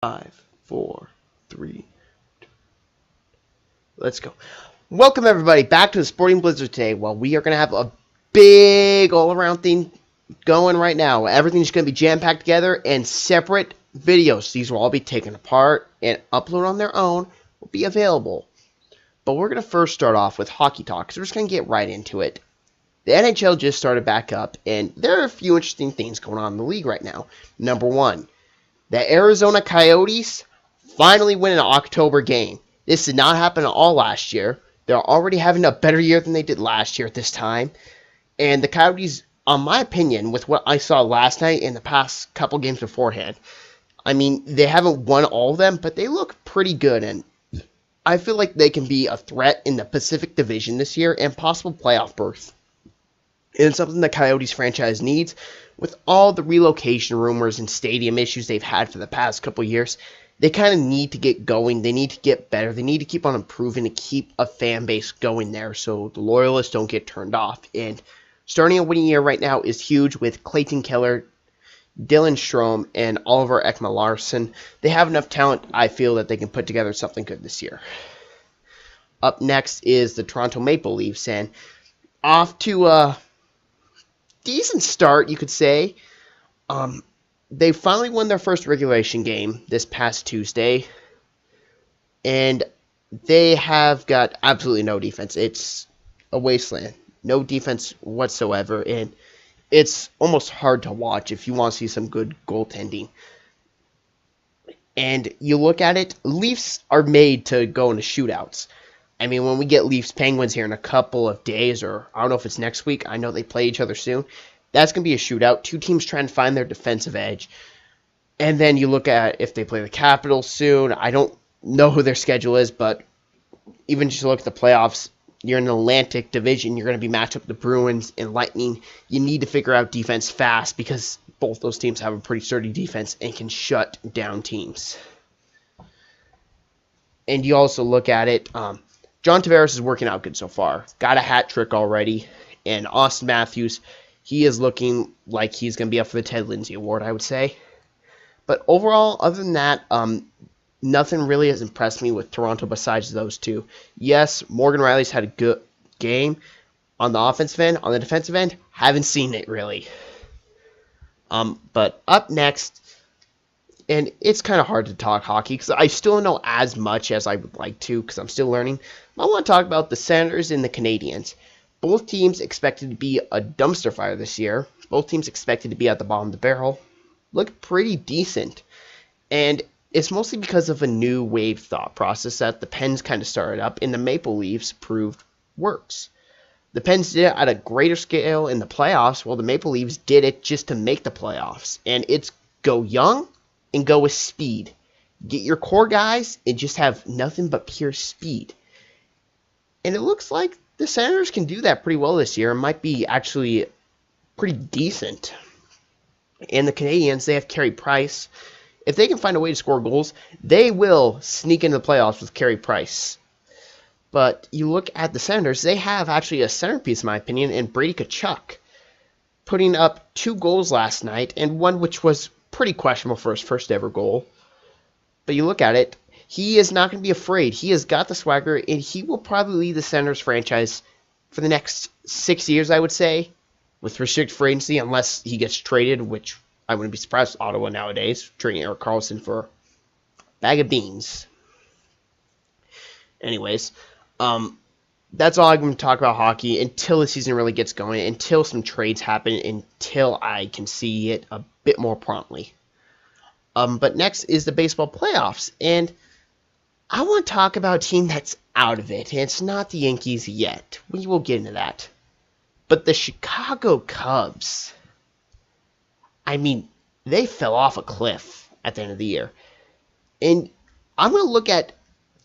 Five, four, three, let's go. Welcome everybody back to the Sporting Blizzard today. Well, we are going to have a big all-around thing going right now. Everything's going to be jam-packed together and separate videos. These will all be taken apart and uploaded on their own. Will be available. But we're going to first start off with Hockey Talk, so we're just going to get right into it. The NHL just started back up, and there are a few interesting things going on in the league right now. Number one, the Arizona Coyotes finally win an October game. This did not happen at all last year. They're already having a better year than they did last year at this time. And the Coyotes, in my opinion, with what I saw last night and the past couple games beforehand, I mean, they haven't won all of them, but they look pretty good. And I feel like they can be a threat in the Pacific Division this year and possible playoff berth. And it's something the Coyotes franchise needs. With all the relocation rumors and stadium issues they've had for the past couple years, they kind of need to get going. They need to get better. They need to keep on improving to keep a fan base going there so the loyalists don't get turned off. And starting a winning year right now is huge with Clayton Keller, Dylan Strome, and Oliver Ekman-Larsson. They have enough talent, I feel, that they can put together something good this year. Up next is the Toronto Maple Leafs, and off to a decent start, you could say. They finally won their first regulation game this past Tuesday, and they have got absolutely no defense. It's a wasteland. No defense whatsoever, and it's almost hard to watch if you want to see some good goaltending. And you look at it, Leafs are made to go into shootouts. I mean, when we get Leafs-Penguins here in a couple of days, or I don't know if it's next week, I know they play each other soon, that's going to be a shootout. Two teams trying to find their defensive edge. And then you look at if they play the Capitals soon. I don't know who their schedule is, but even just look at the playoffs, you're in the Atlantic Division, you're going to be matched up with the Bruins and Lightning. You need to figure out defense fast because both those teams have a pretty sturdy defense and can shut down teams. And you also look at it, John Tavares is working out good so far. Got a hat trick already. And Austin Matthews, he is looking like he's going to be up for the Ted Lindsay Award, I would say. But overall, other than that, nothing really has impressed me with Toronto besides those two. Yes, Morgan Rielly's had a good game on the offensive end. On the defensive end, haven't seen it really. But up next, and it's kind of hard to talk hockey because I still don't know as much as I would like to because I'm still learning. I want to talk about the Senators and the Canadiens. Both teams expected to be a dumpster fire this year. Both teams expected to be at the bottom of the barrel. Look pretty decent. And it's mostly because of a new wave thought process that the Pens kind of started up and the Maple Leafs proved works. The Pens did it at a greater scale in the playoffs, while the Maple Leafs did it just to make the playoffs. And it's go young and go with speed. Get your core guys and just have nothing but pure speed. And it looks like the Senators can do that pretty well this year and might be actually pretty decent. And the Canadiens, they have Carey Price. If they can find a way to score goals, they will sneak into the playoffs with Carey Price. But you look at the Senators, they have actually a centerpiece, in my opinion, in Brady Tkachuk, putting up 2 goals last night, and one which was pretty questionable for his first ever goal. But you look at it, he is not going to be afraid. He has got the swagger, and he will probably lead the Senators franchise for the next 6 years, I would say, with restricted free agency, unless he gets traded, which I wouldn't be surprised with Ottawa nowadays, trading Erik Karlsson for a bag of beans. Anyways, that's all I'm going to talk about hockey until the season really gets going, until some trades happen, until I can see it a bit more promptly. But next is the baseball playoffs, and I want to talk about a team that's out of it, and it's not the Yankees yet. We will get into that. But the Chicago Cubs, I mean, they fell off a cliff at the end of the year. And I'm going to look at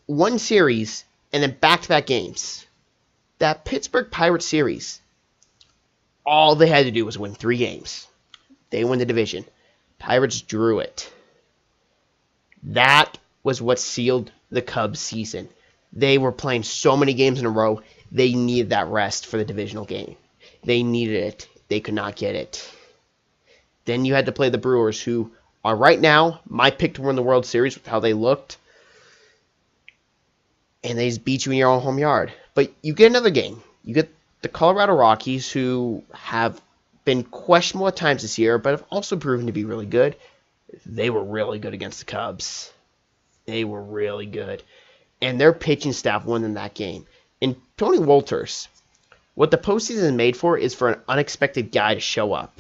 one series and then back-to-back games. That Pittsburgh Pirates series, all they had to do was win 3 games. They win the division. Pirates drew it. That was what sealed the Cubs season. They were playing so many games in a row, they needed that rest for the divisional game. They needed it. They could not get it. Then you had to play the Brewers, who Right now, my pick to win the World Series with how they looked, and they just beat you in your own home yard. But you get another game. You get the Colorado Rockies, who have been questionable at times this year, but have also proven to be really good. They were really good against the Cubs. They were really good. And their pitching staff won in that game. And Tony Wolters, what the postseason is made for is for an unexpected guy to show up.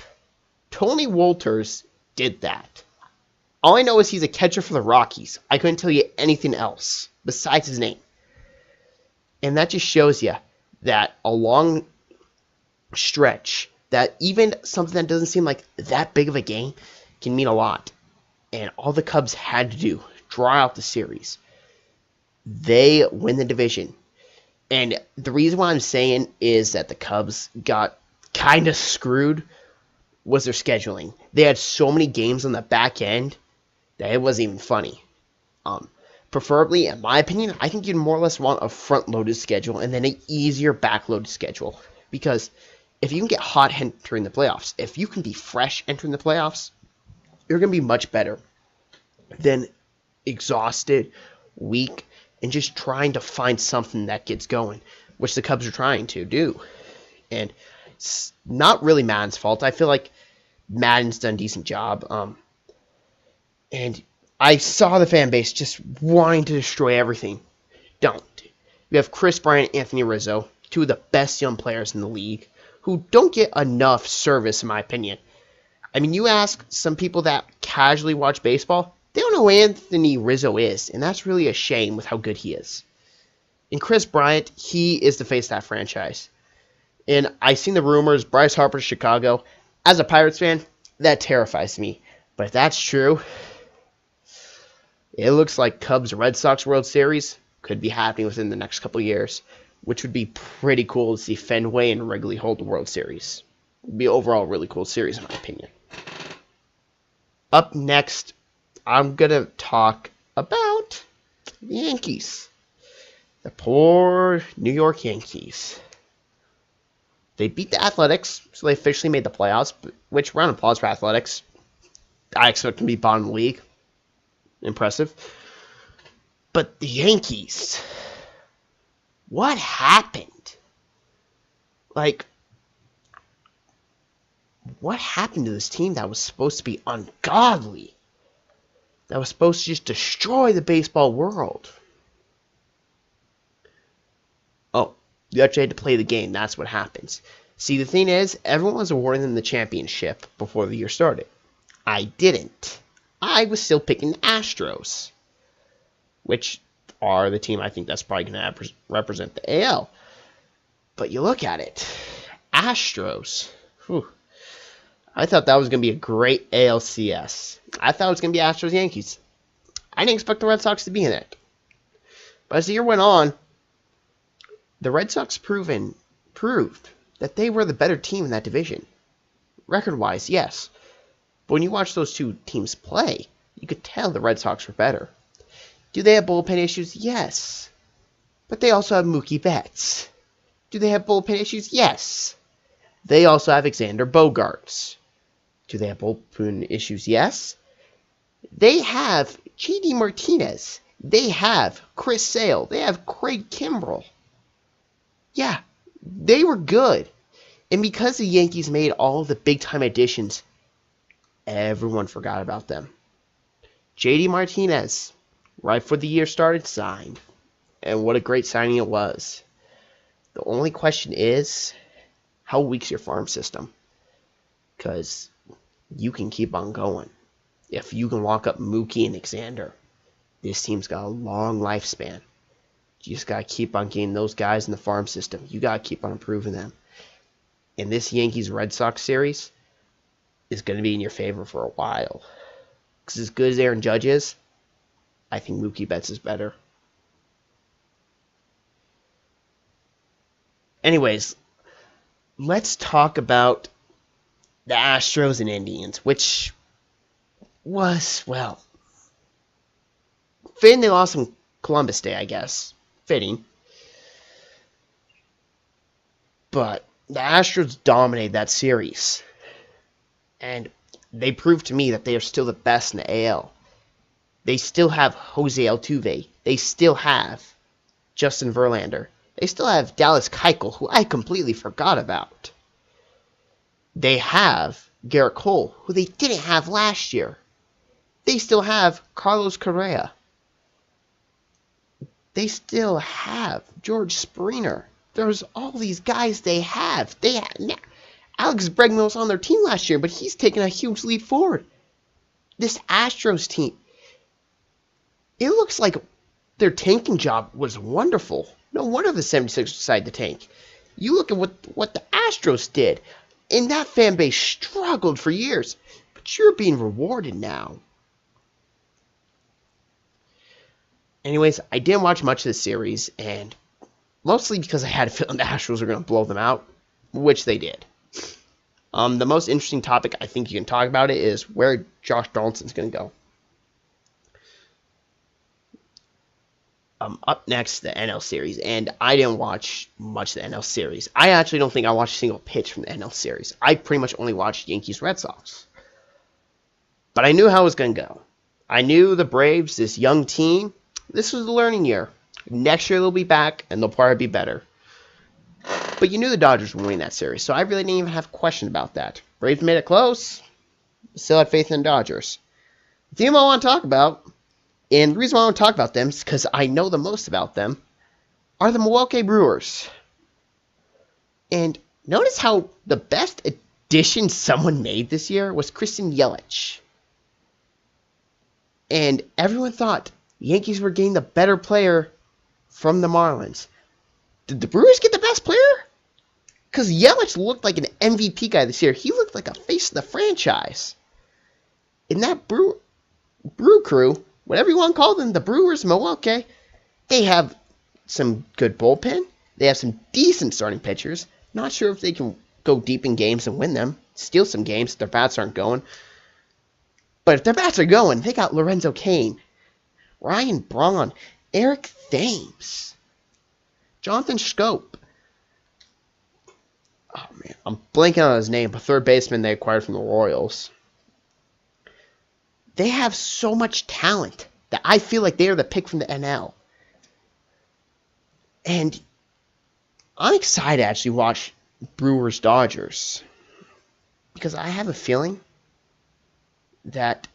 Tony Wolters did that. All I know is he's a catcher for the Rockies. I couldn't tell you anything else besides his name. And that just shows you that a long stretch, that even something that doesn't seem like that big of a game can mean a lot. And all the Cubs had to do, draw out the series. They win the division. And the reason why I'm saying is that the Cubs got kind of screwed was their scheduling. They had so many games on the back end that it wasn't even funny. Preferably, in my opinion, I think you'd more or less want a front-loaded schedule and then an easier back-loaded schedule. Because if you can get hot entering the playoffs, if you can be fresh entering the playoffs, you're going to be much better than exhausted, weak, and just trying to find something that gets going, which the Cubs are trying to do. And it's not really Madden's fault. I feel like Madden's done a decent job. And I saw the fan base just wanting to destroy everything. Don't. You have Chris Bryant and Anthony Rizzo, two of the best young players in the league, who don't get enough service, in my opinion. I mean, you ask some people that casually watch baseball, they don't know who Anthony Rizzo is, and that's really a shame with how good he is. And Chris Bryant, he is the face of that franchise. And I've seen the rumors, Bryce Harper to Chicago. As a Pirates fan, that terrifies me. But if that's true, it looks like Cubs-Red Sox World Series could be happening within the next couple years, which would be pretty cool to see Fenway and Wrigley hold the World Series. It would be overall a really cool series, in my opinion. Up next, I'm going to talk about the Yankees. The poor New York Yankees. They beat the Athletics, so they officially made the playoffs, which, round of applause for Athletics. I expect them to be bottom of the league. Impressive. But the Yankees, what happened? Like, what happened to this team that was supposed to be ungodly? That was supposed to just destroy the baseball world? Oh, you actually had to play the game. That's what happens. See, the thing is, everyone was awarding them the championship before the year started. I didn't. I was still picking the Astros, which are the team I think that's probably going to represent the AL. But you look at it, Astros, whew, I thought that was going to be a great ALCS. I thought it was going to be Astros-Yankees. I didn't expect the Red Sox to be in it. But as the year went on, the Red Sox proved that they were the better team in that division. Record-wise, yes. But when you watch those two teams play, you could tell the Red Sox were better. Do they have bullpen issues? Yes. But they also have Mookie Betts. Do they have bullpen issues? Yes. They also have Xander Bogaerts. Do they have bullpen issues? Yes. They have JD Martinez. They have Chris Sale. They have Craig Kimbrell. Yeah, they were good. And because the Yankees made all of the big-time additions, everyone forgot about them. JD Martinez, right before the year started, signed. And what a great signing it was. The only question is, how weak's your farm system? Because you can keep on going. If you can lock up Mookie and Xander, this team's got a long lifespan. You just got to keep on getting those guys in the farm system. You got to keep on improving them. And this Yankees-Red Sox series is going to be in your favor for a while. Because as good as Aaron Judge is, I think Mookie Betts is better. Anyways, let's talk about the Astros and Indians, which was, well, fitting they lost on Columbus Day, I guess. Fitting. But the Astros dominated that series. And they proved to me that they are still the best in the AL. They still have Jose Altuve. They still have Justin Verlander. They still have Dallas Keuchel, who I completely forgot about. They have Garrett Cole, who they didn't have last year. They still have Carlos Correa. They still have George Springer. There's all these guys they have. Alex Bregman was on their team last year, but he's taken a huge leap forward. This Astros team, it looks like their tanking job was wonderful. No wonder the 76ers decided to tank. You look at what the Astros did, and that fan base struggled for years. But you're being rewarded now. Anyways, I didn't watch much of the series, and mostly because I had a feeling the Astros were going to blow them out, which they did. The most interesting topic I think you can talk about it is where Josh Donaldson's going to go. Up next, the NL Series, and I didn't watch much of the NL Series. I actually don't think I watched a single pitch from the NL Series. I pretty much only watched Yankees-Red Sox. But I knew how it was going to go. I knew the Braves, this young team, this was the learning year. Next year they'll be back, and they'll probably be better. But you knew the Dodgers would win that series, so I really didn't even have a question about that. Braves made it close. Still had faith in the Dodgers. The team I want to talk about, and the reason why I want to talk about them is because I know the most about them, are the Milwaukee Brewers. And notice how the best addition someone made this year was Christian Yelich. And everyone thought the Yankees were getting the better player from the Marlins. Did the Brewers get the best player? Because Yelich looked like an MVP guy this year. He looked like a face of the franchise. In that Brew crew, whatever you want to call them, the Brewers, Milwaukee, they have some good bullpen. They have some decent starting pitchers. Not sure if they can go deep in games and win them. Steal some games if their bats aren't going. But if their bats are going, they got Lorenzo Cain, Ryan Braun, Eric Thames, Jonathan Schoop. Oh, man, I'm blanking on his name, a third baseman they acquired from the Royals. They have so much talent that I feel like they are the pick from the NL. And I'm excited to actually watch Brewers-Dodgers. Because I have a feeling that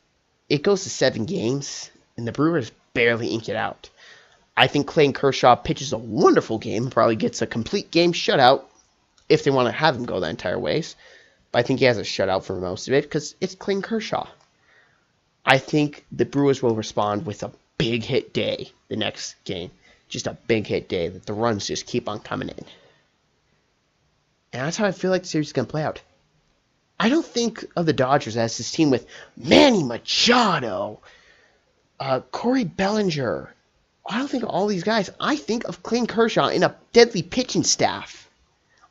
it goes to 7 games, and the Brewers barely ink it out. I think Clayton Kershaw pitches a wonderful game, probably gets a complete game shutout, if they want to have him go the entire ways. But I think he has a shutout for most of it, because it's Clayton Kershaw. I think the Brewers will respond with a big hit day the next game. Just a big hit day that the runs just keep on coming in. And that's how I feel like the series is going to play out. I don't think of the Dodgers as this team with Manny Machado, Corey Bellinger. I don't think of all these guys. I think of Clayton Kershaw in a deadly pitching staff.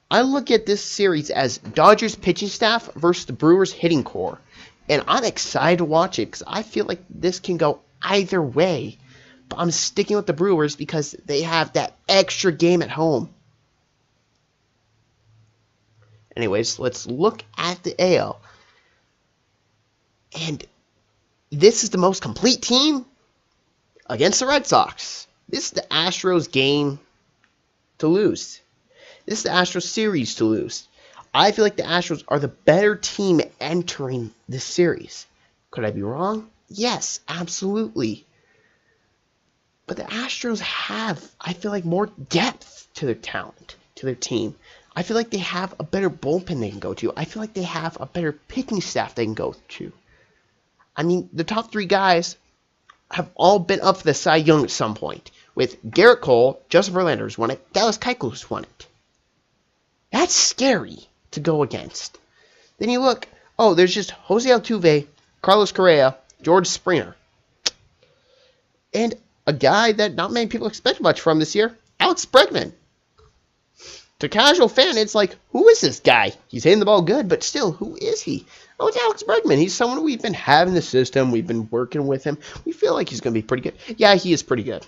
I look at this series as Dodgers pitching staff versus the Brewers hitting core. And I'm excited to watch it because I feel like this can go either way. But I'm sticking with the Brewers because they have that extra game at home. Anyways, let's look at the AL. And this is the most complete team against the Red Sox. This is the Astros game to lose. This is the Astros series to lose. I feel like the Astros are the better team entering this series. Could I be wrong? Yes, absolutely. But the Astros have, I feel like, more depth to their talent, to their team. I feel like they have a better bullpen they can go to. I feel like they have a better pitching staff they can go to. I mean, the top 3 guys have all been up for the Cy Young at some point. With Garrett Cole, Justin Verlander has won it, Dallas Keuchel has won it. That's scary to go against. Then you look, oh, there's just Jose Altuve, Carlos Correa, George Springer. And a guy that not many people expect much from this year, Alex Bregman. To casual fan, it's like, who is this guy? He's hitting the ball good, but still, who is he? Oh, it's Alex Bregman. He's someone we've been having in the system. We've been working with him. We feel like he's going to be pretty good. Yeah, he is pretty good.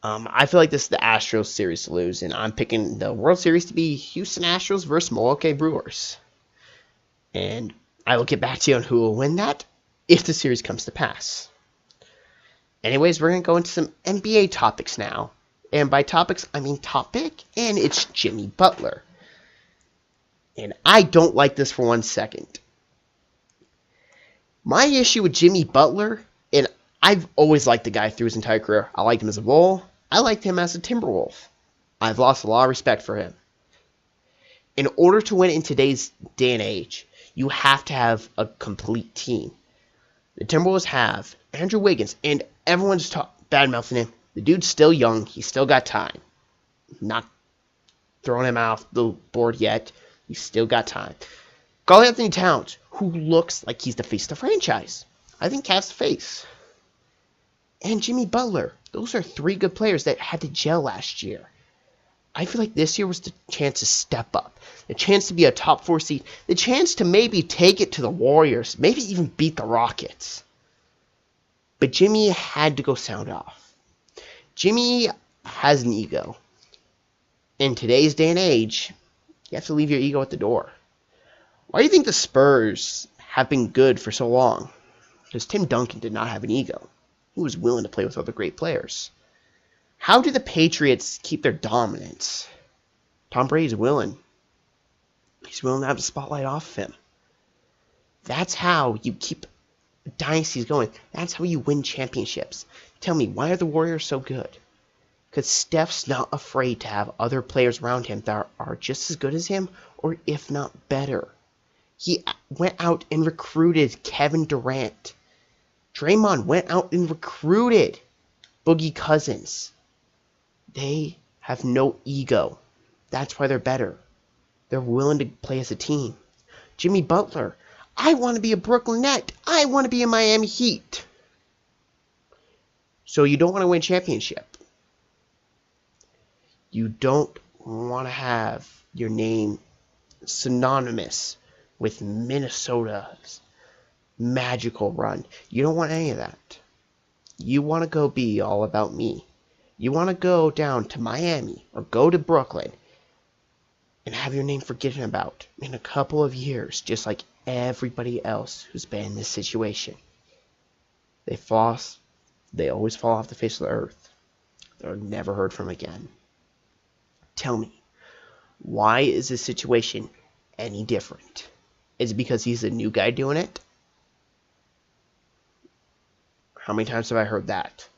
I feel like this is the Astros series to lose, and I'm picking the World Series to be Houston Astros versus Milwaukee Brewers. And I will get back to you on who will win that if the series comes to pass. Anyways, we're going to go into some NBA topics now. And by topics, I mean topic, and it's Jimmy Butler. And I don't like this for 1 second. My issue with Jimmy Butler, and I've always liked the guy through his entire career. I liked him as a Bull. I liked him as a Timberwolf. I've lost a lot of respect for him. In order to win in today's day and age, you have to have a complete team. The Timberwolves have Andrew Wiggins, and everyone's bad-mouthing him. The dude's still young. He's still got time. Not throwing him off the board yet. He's still got time. Karl-Anthony Towns, who looks like he's the face of the franchise. I think Cavs the face. And Jimmy Butler. Those are 3 good players that had to gel last year. I feel like this year was the chance to step up. The chance to be a top 4 seed. The chance to maybe take it to the Warriors. Maybe even beat the Rockets. But Jimmy had to go sound off. Jimmy has an ego. In today's day and age, you have to leave your ego at the door. Why do you think the Spurs have been good for so long? Because Tim Duncan did not have an ego. He was willing to play with other great players. How do the Patriots keep their dominance? Tom Brady's willing. He's willing to have the spotlight off of him. That's how you keep dynasties going. That's how you win championships. Tell me, why are the Warriors so good? Because Steph's not afraid to have other players around him that are just as good as him, or if not better. He went out and recruited Kevin Durant. Draymond went out and recruited Boogie Cousins. They have no ego. That's why they're better. They're willing to play as a team. Jimmy Butler. I want to be a Brooklyn Net. I want to be a Miami Heat. So you don't want to win a championship. You don't want to have your name synonymous with Minnesota's magical run. You don't want any of that. You want to go be all about me. You want to go down to Miami or go to Brooklyn and have your name forgotten about in a couple of years, just like everybody else who's been in this situation. They always fall off the face of the earth. They're never heard from again. Tell me, why is this situation any different? Is it because he's a new guy doing it? How many times have I heard that?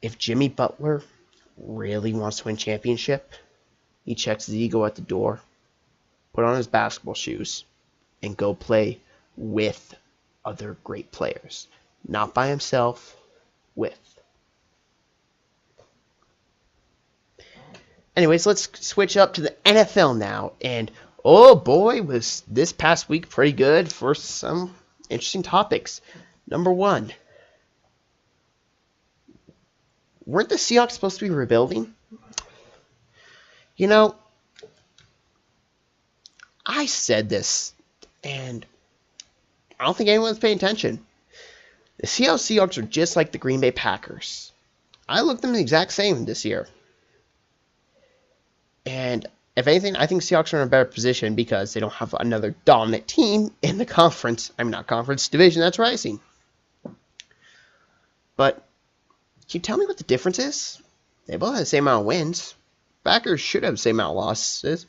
If Jimmy Butler really wants to win a championship, he checks his ego at the door, put on his basketball shoes, and go play with other great players. Not by himself, with. Anyways, let's switch up to the NFL now. And oh boy, was this past week pretty good for some interesting topics. Number 1. Weren't the Seahawks supposed to be rebuilding? You know, I said this, and I don't think anyone's paying attention. The Seattle Seahawks are just like the Green Bay Packers. I look at them the exact same this year. And if anything, I think Seahawks are in a better position because they don't have another dominant team in the conference. I'm not conference division, that's rising. But can you tell me what the difference is? They both have the same amount of wins. Packers should have the same amount of losses.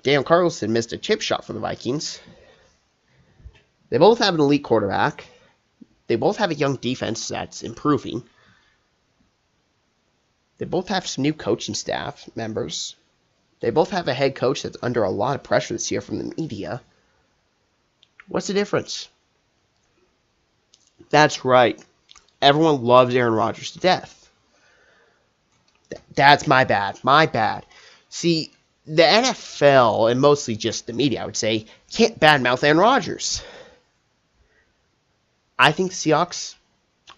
Daniel Carlson missed a chip shot for the Vikings. They both have an elite quarterback. They both have a young defense that's improving. They both have some new coaching staff members. They both have a head coach that's under a lot of pressure this year from the media. What's the difference? That's right. Everyone loves Aaron Rodgers to death. That's my bad. My bad. See, the NFL, and mostly just the media, I would say, can't badmouth Aaron Rodgers. I think the Seahawks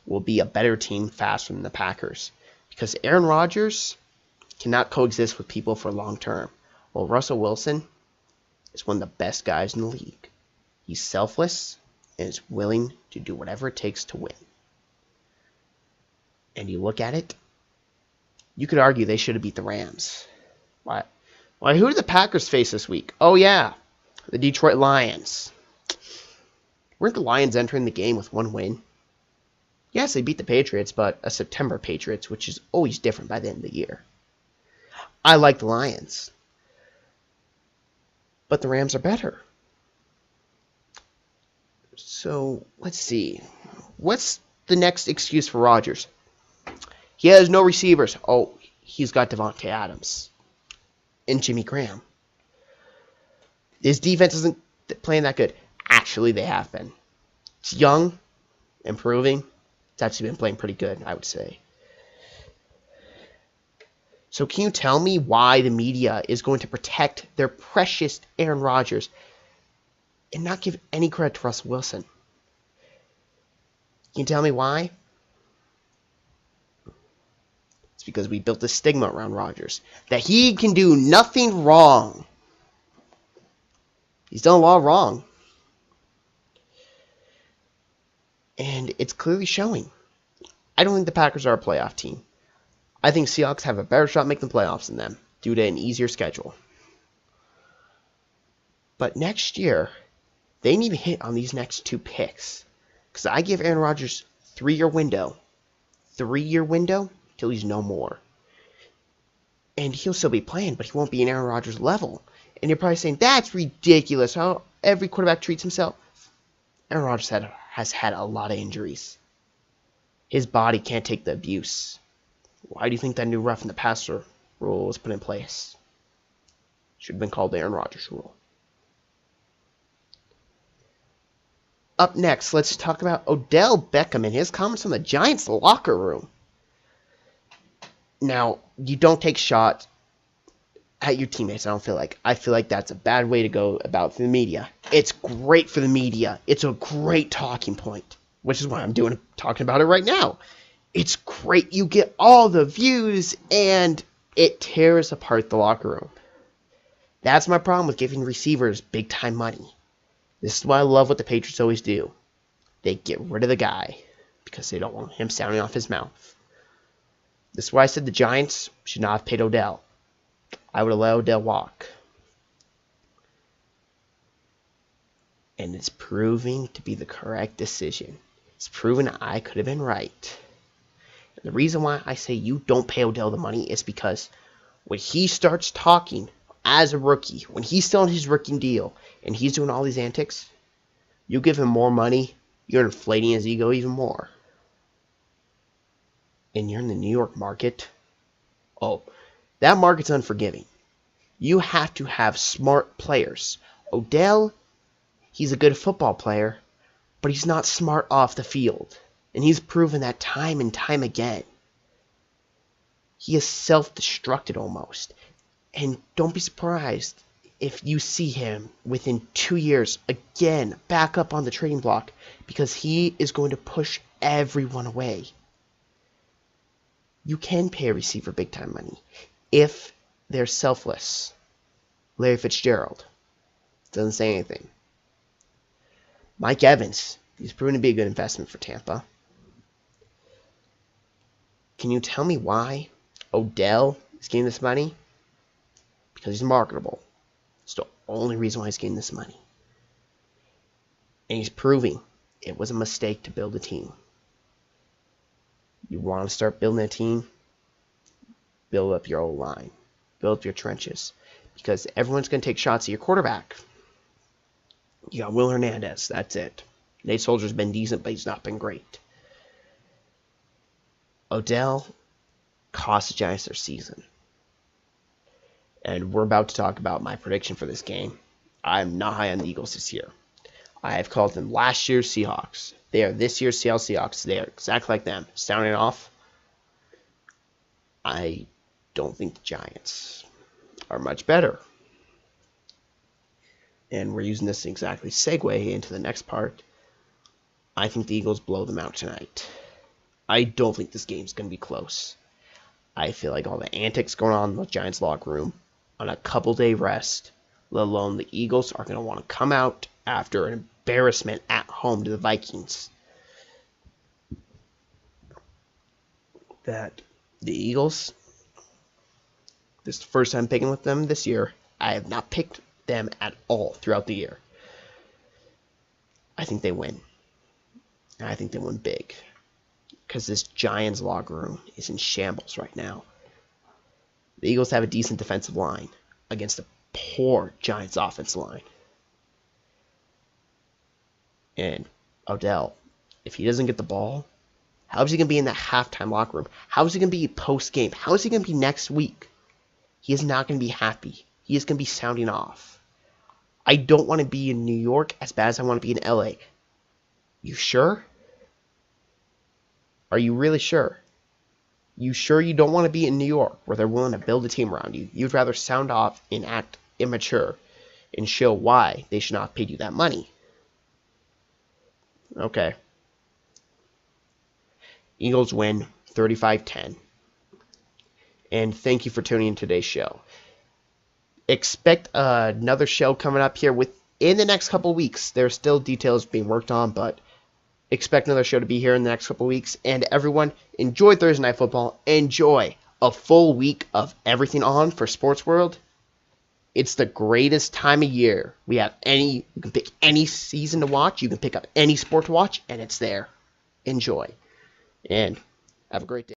will be a better team faster than the Packers. Because Aaron Rodgers cannot coexist with people for long term. Well, Russell Wilson is one of the best guys in the league. He's selfless and is willing to do whatever it takes to win. And you look at it, you could argue they should have beat the Rams. Why? Who did the Packers face this week? Oh, yeah. The Detroit Lions. Weren't the Lions entering the game with 1 win? Yes, they beat the Patriots, but a September Patriots, which is always different by the end of the year. I like the Lions. But the Rams are better. So, let's see. What's the next excuse for Rodgers? He has no receivers. Oh, he's got Devontae Adams and Jimmy Graham. His defense isn't playing that good. Actually, they have been. It's young, improving. It's actually been playing pretty good, I would say. So can you tell me why the media is going to protect their precious Aaron Rodgers and not give any credit to Russell Wilson? Can you tell me why? It's because we built a stigma around Rodgers that he can do nothing wrong. He's done a lot wrong. And it's clearly showing. I don't think the Packers are a playoff team. I think Seahawks have a better shot at making the playoffs than them due to an easier schedule. But next year, they need to hit on these next 2 picks. Because I give Aaron Rodgers 3-year window. 3-year window till he's no more. And he'll still be playing, but he won't be an Aaron Rodgers level. And you're probably saying, that's ridiculous, how every quarterback treats himself. Aaron Rodgers has had a lot of injuries. His body can't take the abuse. Why do you think that new rough in the passer rule was put in place? Should have been called the Aaron Rodgers rule. Up next, let's talk about Odell Beckham and his comments from the Giants locker room. Now, you don't take shots at your teammates, I don't feel like. I feel like that's a bad way to go about the media. It's great for the media. It's a great talking point, which is why I'm talking about it right now. It's great. You get all the views, and it tears apart the locker room. That's my problem with giving receivers big-time money. This is why I love what the Patriots always do. They get rid of the guy because they don't want him sounding off his mouth. This is why I said the Giants should not have paid Odell. I would have let Odell walk. And it's proving to be the correct decision. It's proven I could have been right. The reason why I say you don't pay Odell the money is because when he starts talking as a rookie, when he's still on his rookie deal, and he's doing all these antics, you give him more money, you're inflating his ego even more. And you're in the New York market. Oh, that market's unforgiving. You have to have smart players. Odell, he's a good football player, but he's not smart off the field. And he's proven that time and time again. He is self-destructed almost. And don't be surprised if you see him within 2 years again back up on the trading block, because he is going to push everyone away. You can pay a receiver big time money if they're selfless. Larry Fitzgerald doesn't say anything. Mike Evans, he's proven to be a good investment for Tampa. Can you tell me why Odell is getting this money? Because he's marketable. It's the only reason why he's getting this money. And he's proving it was a mistake to build a team. You want to start building a team? Build up your old line. Build up your trenches. Because everyone's going to take shots at your quarterback. You got Will Hernandez. That's it. Nate Solder's been decent, but he's not been great. Odell cost the Giants their season. And we're about to talk about my prediction for this game. I'm not high on the Eagles this year. I have called them last year's Seahawks. They are this year's Seattle Seahawks. They are exactly like them. Sounding off, I don't think the Giants are much better. And we're using this to exactly segue into the next part. I think the Eagles blow them out tonight. I don't think this game's going to be close. I feel like all the antics going on in the Giants locker room on a couple-day rest, let alone the Eagles, are going to want to come out after an embarrassment at home to the Vikings. That the Eagles, this is the first time picking with them this year. I have not picked them at all throughout the year. I think they win. And I think they win big. Because this Giants locker room is in shambles right now. The Eagles have a decent defensive line against a poor Giants offensive line. And Odell, if he doesn't get the ball, how is he going to be in that halftime locker room? How is he going to be post-game? How is he going to be next week? He is not going to be happy. He is going to be sounding off. I don't want to be in New York as bad as I want to be in LA. You sure? Are you really sure? You sure you don't want to be in New York where they're willing to build a team around you? You'd rather sound off and act immature and show why they should not have paid you that money. Okay. Eagles win 35-10. And thank you for tuning in today's show. Expect another show coming up here within the next couple of weeks. There's still details being worked on, but expect another show to be here in the next couple of weeks. And everyone, enjoy Thursday Night Football. Enjoy a full week of everything on for Sports World. It's the greatest time of year. You can pick any season to watch. You can pick up any sport to watch, and it's there. Enjoy. And have a great day.